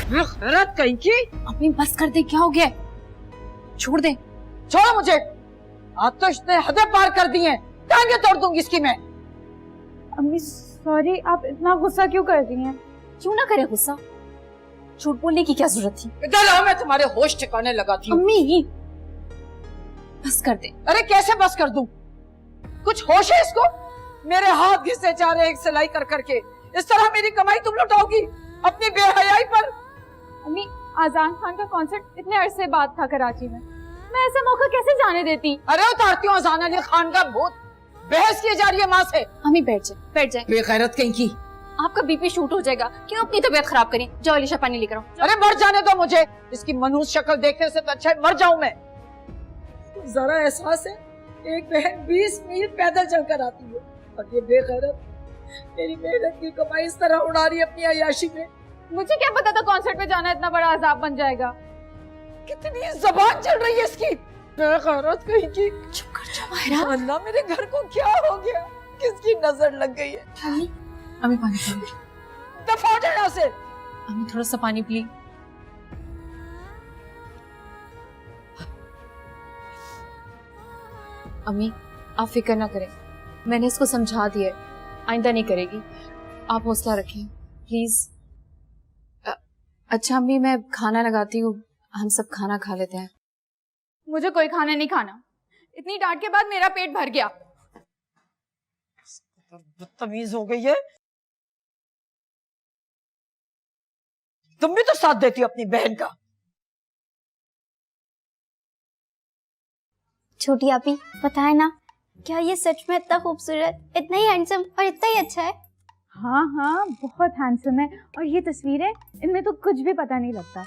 गैरत कहीं की। अम्मी बस कर दे, क्या हो गया? छोड़ दे। छोड़ो मुझे। आज तो इसने हदें पार कर दी हैं। टांगे तोड़ दूंगी इसकी मैं। अम्मी सॉरी, आप इतना गुस्सा क्यों कर रही हैं? क्यों ना करे गुस्सा, झूठ बोलने की क्या जरूरत थी? इधर आओ, मैं तुम्हारे होश ठिकाने लगाती हूँ। अम्मी बस कर दे। अरे कैसे बस कर दूं? कुछ होश है इसको? मेरे हाथ घिसे जा रहे एक सिलाई कर करके। इस तरह मेरी कमाई तुम लुटाओगी अपनी बेहयाई पर? अम्मी आजान खान का कॉन्सर्ट इतने अरसे बाद था कराची में, मैं ऐसा मौका कैसे जाने देती? अरे उतारती हूँ अजान अली खान का भूत। बहस की जा रही है माँ से। अम्मी बैठ जाए, बैठ जाए। बेगैरत कहीं की। आपका बीपी शूट हो जाएगा, क्यों अपनी तबीयत खराब करें? जाओ अलीशा पानी लेकर आओ। अरे मर जाने दो मुझे। इसकी मनहूस शक्ल देखने से तो अच्छा है मर जाऊं मैं। जरा एहसास है, एक बहन 20 मील पैदल चलकर आती है और ये बेगैरत मेरी मेहनत की कमाई इस तरह उड़ा रही है अपनी अय्याशी में। मुझे क्या पता था कॉन्सर्ट में जाना इतना बड़ा अजाब बन जाएगा। कितनी जबान चल रही है इसकी। बेगैरत कहीं की। चुप कर जाओ माहिरा। अल्लाह मेरे घर को क्या हो गया? किसकी नजर लग गई है? अम्मी अम्मी पानी पी। दफा हो जाए यहाँ से। अम्मी थोड़ा सा पानी पी। अम्मी आप फिक्र ना करें, मैंने इसको समझा दिया है, आइंदा नहीं करेगी। आप हौसला रखें प्लीज। अच्छा अम्मी मैं खाना लगाती हूँ, हम सब खाना खा लेते हैं। मुझे कोई खाना नहीं खाना, इतनी डांट के बाद मेरा पेट भर गया। बदतमीज हो गई है। तुम भी तो साथ देती हो अपनी बहन का। छोटी आपी बताए ना, क्या ये सच में इतना खूबसूरत, इतना ही हैंडसम और इतना ही अच्छा है? हाँ हाँ बहुत हैंडसम है, और ये तस्वीरें, इनमें तो कुछ भी पता नहीं लगता।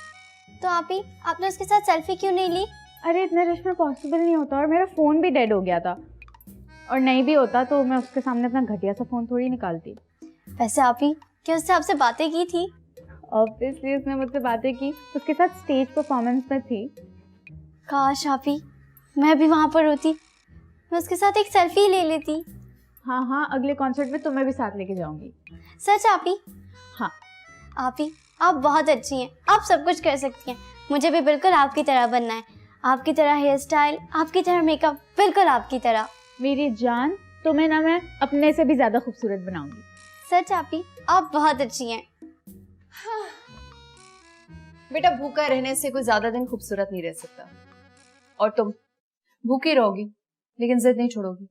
तो आपी आपने उसके साथ सेल्फी क्यों नहीं ली? अरे इतने रश में पॉसिबल नहीं होता, और मेरा फोन भी डेड हो गया था, और नहीं भी होता तो मैं उसके सामने अपना घटिया सा फोन थोड़ी निकालती। वैसे आपी क्या उससे आपसे बातें की थी? ऑब्वियसली उसने मुझसे बातें की, उसके साथ स्टेज परफॉर्मेंस में थी। काश आपी मैं भी वहाँ पर होती, मैं उसके साथ एक सेल्फी ले लेती। हाँ हाँ अगले कॉन्सर्ट में तुम्हें भी साथ लेके जाऊंगी। सच आपी? हाँ आपी आप बहुत अच्छी हैं, आप सब कुछ कर सकती हैं। मुझे भी बिल्कुल आपकी तरह बनना है, आपकी तरह हेयर स्टाइल, आपकी तरह मेकअप, बिल्कुल आपकी तरह। मेरी जान, तुम्हें ना मैं अपने से भी ज्यादा खूबसूरत बनाऊंगी। सच आपी आप बहुत अच्छी हैं। हाँ। बेटा भूखा रहने से कोई ज्यादा दिन खूबसूरत नहीं रह सकता, और तुम भूखी रहोगी लेकिन जिद नहीं छोड़ोगी।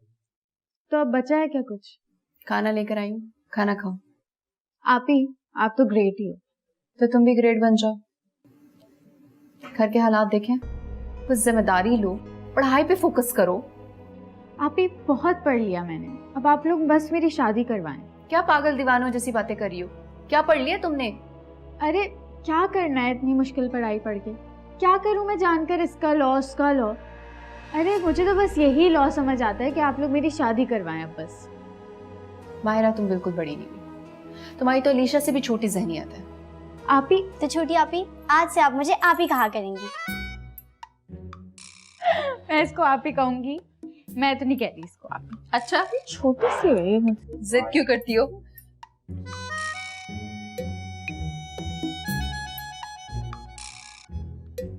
तो अब बचा है क्या कुछ? खाना लेकर आई हूँ, खाना खाओ। आपी आप तो ग्रेट ही हो। तो तुम भी ग्रेट बन जाओ। घर के हालात देखें, कुछ जिम्मेदारी लो, पढ़ाई पे फोकस करो। आपी बहुत पढ़ लिया मैंने, अब आप लोग बस मेरी शादी करवाएं। क्या पागल दीवानों जैसी बातें कर रही हो? क्या पढ़ लिया तुमने? अरे क्या करना है इतनी मुश्किल पढ़ाई पढ़ के? क्या करूं मैं जानकर इसका लॉ उसका लॉ? अरे मुझे तो बस यही लॉ समझ आता है कि आप लोग मेरी शादी करवाएं अब बस। माहिरा तुम बिल्कुल बड़ी नहीं हुई, तुम्हारी तो अलीशा से भी छोटी ज़हनियत है। आपी तो छोटी आपी आज से आप मुझे आप ही कहा करेंगी। मैं इसको आप ही कहूंगी, मैं तो नहीं कहती इसको आप। अच्छा छोटी सी है ये मुझसे। जिद क्यों करती हो?